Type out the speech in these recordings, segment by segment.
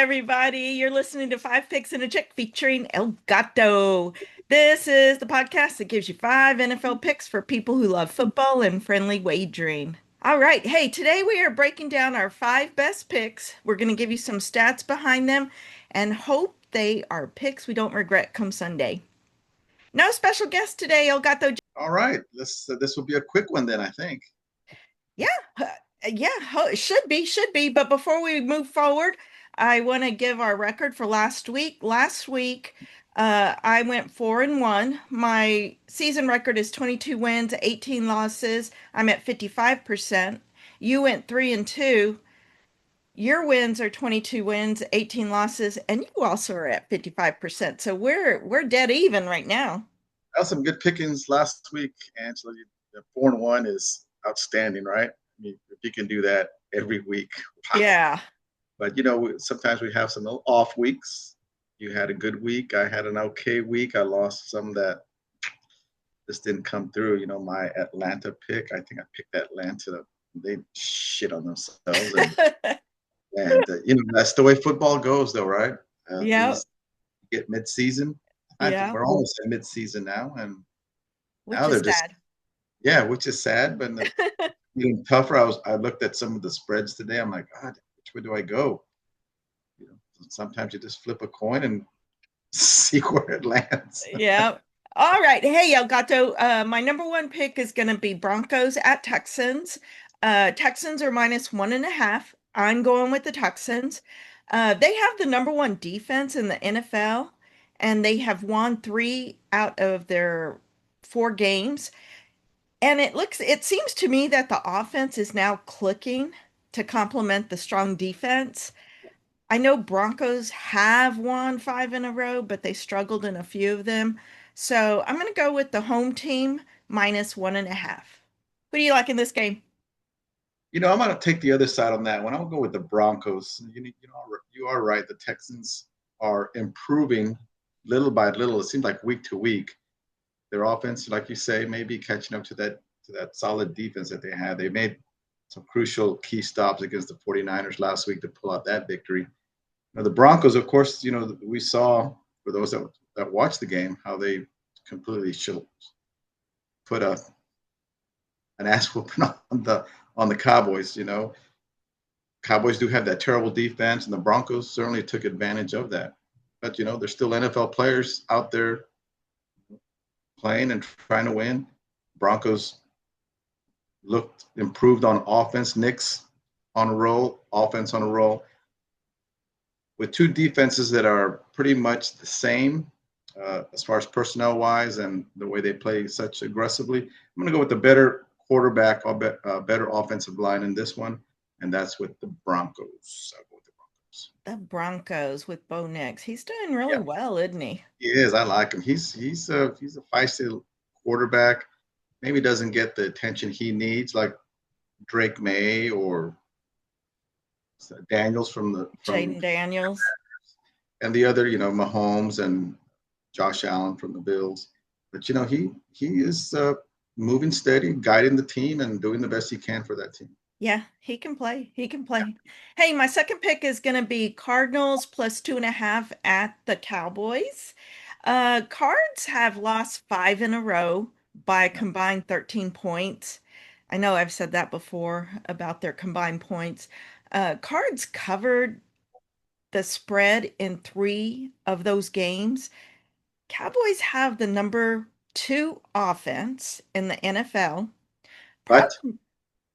everybody. You're listening to Five Picks and a Chick featuring El Gato. This is the podcast that gives you five NFL picks for people who love football and friendly wagering. All right. Hey, today we are breaking down our five best picks. We're going to give you some stats behind them and hope they are picks we don't regret come Sunday. No special guest today, El Gato. All right, this will be a quick one then, I think. Yeah, should be. But before we move forward, I want to give our record for last week. Last week, I went 4-1. My season record is 22 wins, 18 losses. I'm at 55%. You went 3-2. Your wins are 22 wins, 18 losses, and you also are at 55%. So we're dead even right now. That was some good pickings last week, Angela. 4-1 is outstanding, right? I mean, if you can do that every week, wow. Yeah. But sometimes we have some off weeks. You had a good week. I had an okay week. I lost some that just didn't come through. My Atlanta pick. I think I picked Atlanta. They shit on themselves, and that's the way football goes, though, right? Yeah. These get mid-season. Yeah. We're almost at mid-season now, and Which now is they're just sad. yeah, which is sad, but getting tougher. I looked at some of the spreads today. I'm like, God, which way do I go? Sometimes you just flip a coin and see where it lands. Yeah. All right. Hey, Elgato. My number one pick is going to be Broncos at Texans. Texans are -1.5. I'm going with the Texans. They have the number one defense in the NFL, and they have won three out of their four games. And it seems to me that the offense is now clicking to complement the strong defense. I know Broncos have won five in a row, but they struggled in a few of them. So I'm going to go with the home team -1.5. Who do you like in this game? I'm going to take the other side on that one. I'll go with the Broncos. You are right. The Texans are improving little by little. It seems like week to week. Their offense, like you say, may be catching up to that solid defense that they had. They made some crucial key stops against the 49ers last week to pull out that victory. Now, the Broncos, of course, we saw for those that watched the game how they completely put an ass whooping on the Cowboys. Cowboys do have that terrible defense, and the Broncos certainly took advantage of that. But there's still NFL players out there playing and trying to win. Broncos looked improved on offense. Knicks on a roll, offense on a roll. With two defenses that are pretty much the same as far as personnel wise and the way they play such aggressively, I'm going to go with the better quarterback, better offensive line in this one, and that's with the Broncos. I'll go with the Broncos. The Broncos with Bo Nix. He's doing really Yeah, well, isn't he? he is. I like him. He's a feisty quarterback. Maybe doesn't get the attention he needs, like Drake May or Daniels from Jaden Daniels. and the other, Mahomes and Josh Allen from the Bills. But he is moving steady, guiding the team, and doing the best he can for that team. Yeah, he can play. He can play. Hey, my second pick is going to be Cardinals +2.5 at the Cowboys. Cards have lost five in a row by a combined 13 points. I know I've said that before about their combined points. Cards covered the spread in three of those games. Cowboys have the number two offense in the NFL. But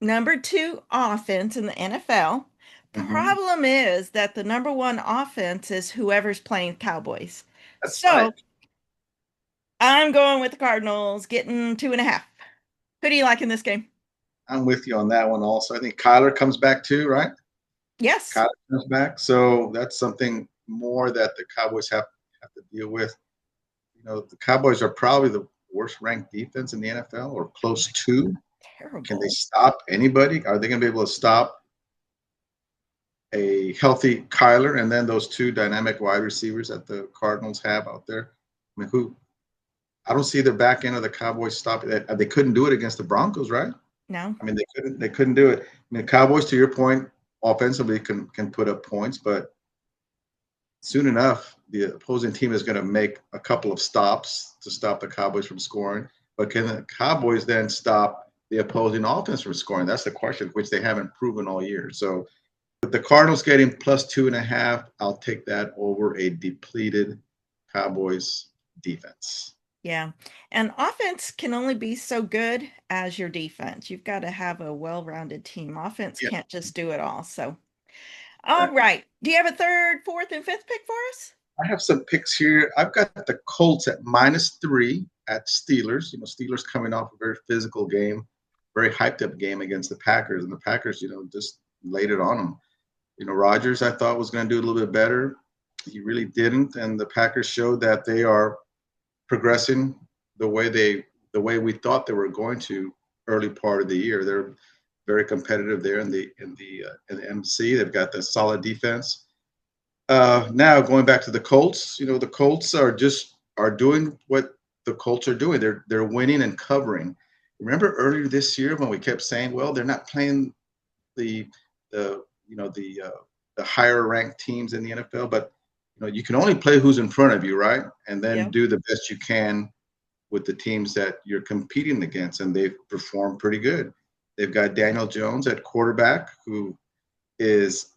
Number two offense in the NFL. mhm, Problem is that the number one offense is whoever's playing Cowboys. that's right. So I'm going with the Cardinals, getting 2.5. Who do you like in this game? I'm with you on that one also. I think Kyler comes back too, right? Yes. Kyler comes back. So that's something more that the Cowboys have to deal with. The Cowboys are probably the worst ranked defense in the NFL or close to. Can they Terrible. stop anybody? Are they going to be able to stop a healthy Kyler and then those two dynamic wide receivers that the Cardinals have out there? I mean, I don't see the back end of the Cowboys stopping that. They couldn't do it against the Broncos, right? No. I mean, they couldn't do it. I mean, the Cowboys, to your point, offensively can put up points, but soon enough, the opposing team is going to make a couple of stops to stop the Cowboys from scoring. But can the Cowboys then stop the opposing offense from scoring? That's the question, which they haven't proven all year. So with the Cardinals getting plus 2.5, I'll take that over a depleted Cowboys defense. Yeah. And offense can only be so good as your defense. You've got to have a well-rounded team. Offense Yeah, can't just do it all. So, all exactly. right. Do you have a third, fourth, and fifth pick for us? I have some picks here. I've got the Colts at -3 at Steelers. Steelers coming off a very physical game, very hyped up game against the Packers, and the Packers, just laid it on them. Rodgers, I thought was going to do a little bit better. He really didn't, and the Packers showed that they are progressing the way we thought they were going to early part of the year. They're very competitive there in the MC. They've got the solid defense. Now going back to the Colts, the Colts are doing what the Colts are doing. They're winning and covering. Remember earlier this year when we kept saying, well, they're not playing the the the higher ranked teams in the NFL, but you can only play who's in front of you, right? And then Yeah. do the best you can with the teams that you're competing against, and they've performed pretty good. They've got Daniel Jones at quarterback, who is,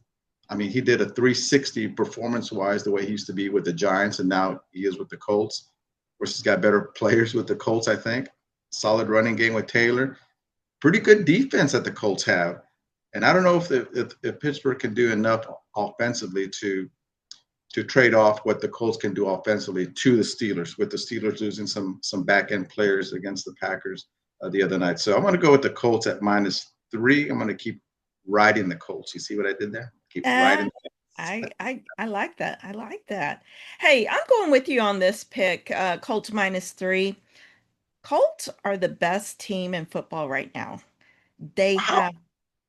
I mean, he did a 360 performance wise the way he used to be with the Giants, and now he is with the Colts. Of course, he's got better players with the Colts, I think. Solid running game with Taylor. Pretty good defense that the Colts have. And I don't know if Pittsburgh can do enough offensively to trade off what the Colts can do offensively to the Steelers, with the Steelers losing some back end players against the Packers the other night. So I'm going to go with the Colts at -3. I'm going to keep riding the Colts. You see what I did there? Keep Uh, riding. I like that. I like that. Hey, I'm going with you on this pick, Colts -3. Colts are the best team in football right now. They Wow, have,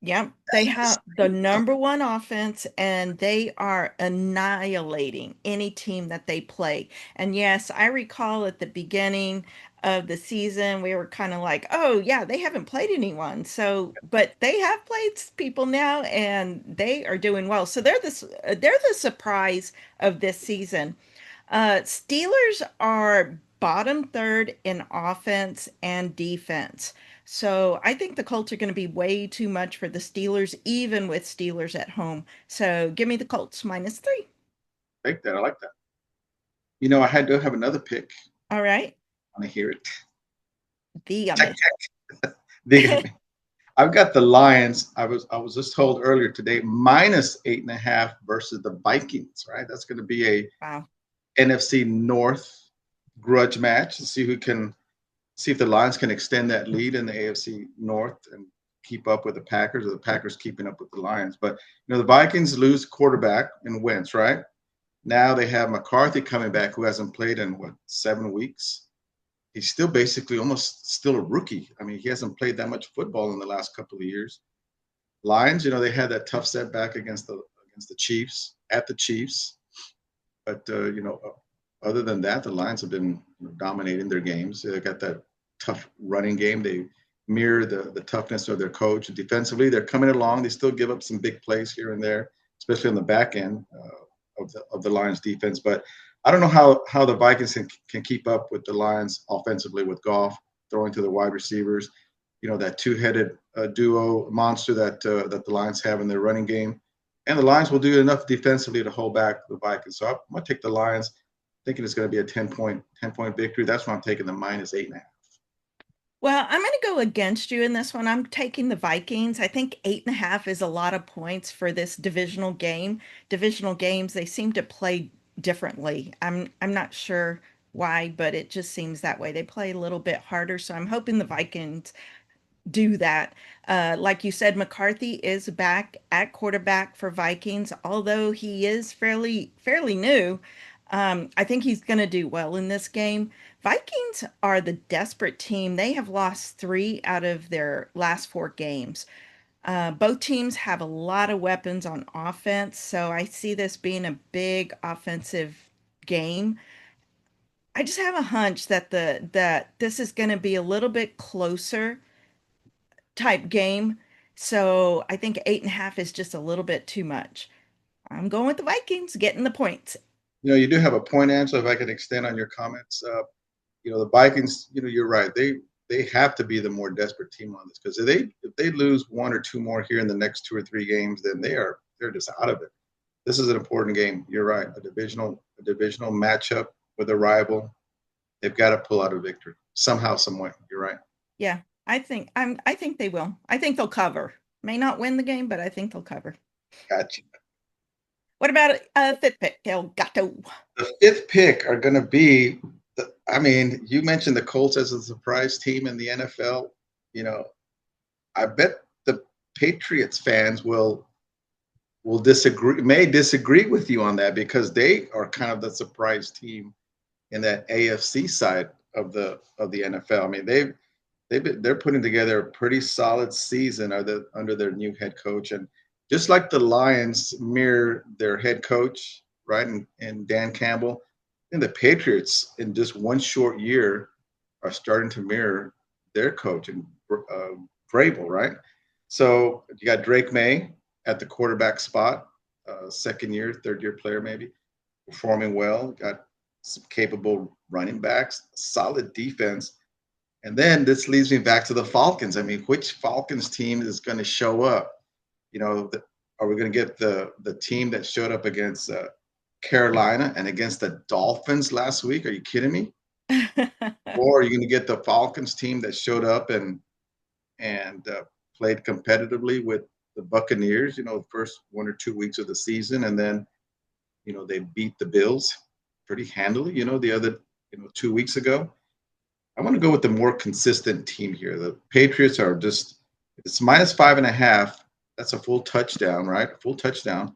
yep, they that's have the insane. number one offense and they are annihilating any team that they play. And yes, I recall at the beginning of the season, we were kind of like, oh, yeah, they haven't played anyone. So, but they have played people now and they are doing well. So they're the surprise of this season. Steelers are bottom third in offense and defense. So I think the Colts are going to be way too much for the Steelers, even with Steelers at home. So give me the Colts -3. I like that. I like that. Do have another pick. All right. I want to hear it. Check, Dígame. check. I've got the Lions. I was just told earlier today -8.5 versus the Vikings. Right, that's going to be a Wow. NFC North grudge match to see if the Lions can extend that lead in the AFC North and keep up with the Packers, or the Packers keeping up with the Lions. But the Vikings lose quarterback in Wentz, right? Now they have McCarthy coming back, who hasn't played in 7 weeks. He's still basically almost still a rookie. I mean, he hasn't played that much football in the last couple of years. Lions, they had that tough setback against the Chiefs at the Chiefs, but other than that, the Lions have been dominating their games. They got that tough running game. They mirror the toughness of their coach. Defensively, they're coming along. They still give up some big plays here and there, especially on the back end of the Lions defense. But I don't know how the Vikings can keep up with the Lions offensively with Goff throwing to the wide receivers. That two-headed duo monster that the Lions have in their running game. And the Lions will do enough defensively to hold back the Vikings. So I'm going to take the Lions, thinking it's going to be a 10-point victory. That's why I'm taking the -8.5. Well, I'm going to go against you in this one. I'm taking the Vikings. I think 8.5 is a lot of points for this divisional game. Divisional games, they seem to play differently. I'm not sure why, but it just seems that way. They play a little bit harder, so I'm hoping the Vikings do that. Like you said, McCarthy is back at quarterback for Vikings, although he is fairly new. I think he's going to do well in this game. Vikings are the desperate team. They have lost three out of their last four games. Both teams have a lot of weapons on offense, so I see this being a big offensive game. I just have a hunch that this is going to be a little bit closer type game. So I think 8.5 is just a little bit too much. I'm going with the Vikings getting the points. You do have a point, Angela. If I can extend on your comments, the Vikings. You're right. They have to be the more desperate team on this because if they lose one or two more here in the next 2 or 3 games, then they're just out of it. This is an important game. You're right. A divisional matchup with a rival. They've got to pull out a victory somehow, some way. You're right. Yeah, I think they will. I think they'll cover. May not win the game, but I think they'll cover. Gotcha. What about fifth pick, El Gato? The fifth pick are going to be. I mean, you mentioned the Colts as a surprise team in the NFL. You know, I bet the Patriots fans may disagree with you on that because they are kind of the surprise team in that AFC side of the NFL. I mean, they're putting together a pretty solid season under their new head coach, and just like the Lions mirror their head coach, right, and Dan Campbell, and the Patriots in just one short year are starting to mirror their coach and Vrabel, right? So you got Drake May at the quarterback spot, second year, third year player maybe, performing well. Got some capable running backs, solid defense. And then this leads me back to the Falcons. I mean, which Falcons team is going to show up? Are we going to get the team that showed up against Carolina and against the Dolphins last week? Are you kidding me? Or are you going to get the Falcons team that showed up and played competitively with the Buccaneers? The first 1 or 2 weeks of the season, and then they beat the Bills pretty handily. The other 2 weeks ago. I want to go with the more consistent team here. The Patriots are just, it's -5.5. That's a full touchdown, right? A full touchdown.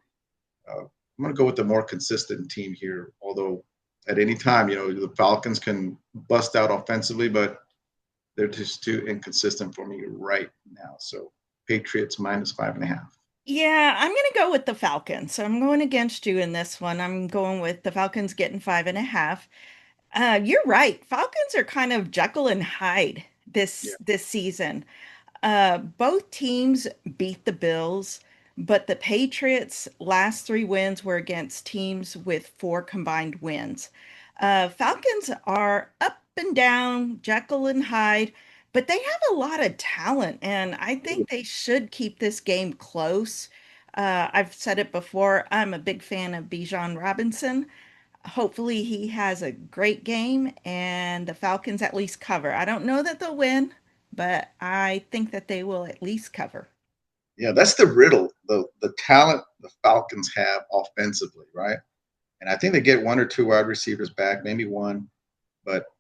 I'm going to go with the more consistent team here. Although at any time, the Falcons can bust out offensively, but they're just too inconsistent for me right now. So Patriots -5.5. Yeah, I'm going to go with the Falcons. So I'm going against you in this one. I'm going with the Falcons getting 5.5. You're right. Falcons are kind of Jekyll and Hyde Yeah. this season. Both teams beat the Bills, but the Patriots' last three wins were against teams with four combined wins. Falcons are up and down, Jekyll and Hyde, but they have a lot of talent, and I think they should keep this game close. I've said it before, I'm a big fan of Bijan Robinson. Hopefully, he has a great game and the Falcons at least cover. I don't know that they'll win, but I think that they will at least cover. Yeah, that's the riddle. The talent the Falcons have offensively, right? And I think they get one or two wide receivers back, maybe one.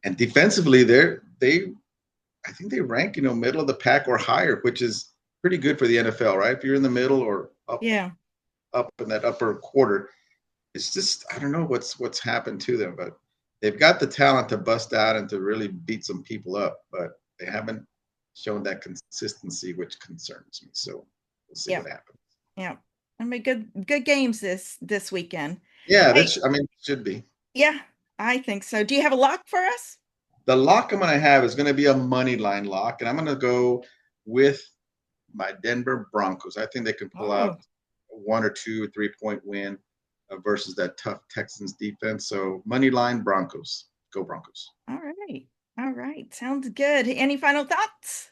And defensively, they I think they rank middle of the pack or higher, which is pretty good for the NFL, right? If you're in the middle or Yeah, up in that upper quarter, it's just I don't know what's happened to them, but they've got the talent to bust out and to really beat some people up, but they haven't shown that consistency, which concerns me. So we'll see yeah, what happens. yeah. I mean, good games this weekend. Yeah, Hey, I mean, it should be. yeah, I think so. Do you have a lock for us? The lock I'm going to have is going to be a money line lock, and I'm going to go with my Denver Broncos. I think they can pull out Oh, a 1 or 2 or 3 point win versus that tough Texans defense. So money line Broncos. Go Broncos. all right. All right. Sounds good. Any final thoughts?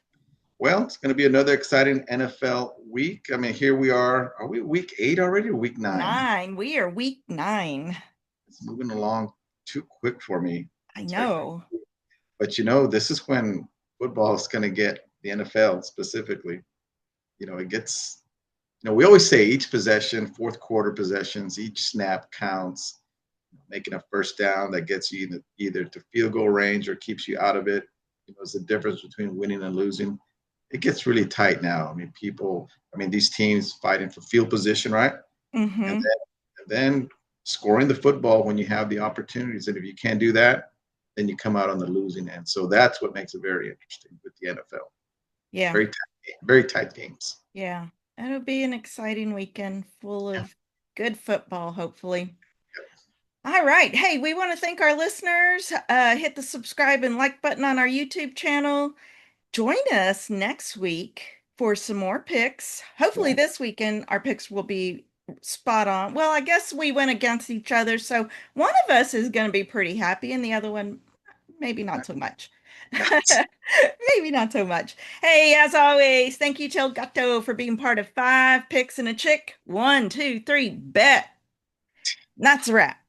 Well, it's going to be another exciting NFL week. I mean, here we are. Are we week 8 already or week 9? 9. We are week 9. It's moving along too quick for me. I It's like, know. but this is when football is going to get the NFL specifically. It gets we always say each possession, fourth quarter possessions, each snap counts. Making a first down that gets you either to field goal range or keeps you out of it. It's the difference between winning and losing. It gets really tight now. These teams fighting for field position, right? And Mm-hmm. then scoring the football when you have the opportunities. And if you can't do that, then you come out on the losing end. So that's what makes it very interesting with the NFL. Yeah. Very tight games. Yeah, it'll be an exciting weekend full of good football, hopefully. All right. Hey, we want to thank our listeners. Hit the subscribe and like button on our YouTube channel. Join us next week for some more picks. Hopefully, Yeah. this weekend our picks will be spot on. Well, I guess we went against each other, so one of us is going to be pretty happy, and the other one, maybe not so much. Maybe not so much. Hey, as always, thank you, Chel Gatto, for being part of Five Picks and a Chick. One, two, three, bet. That's a wrap.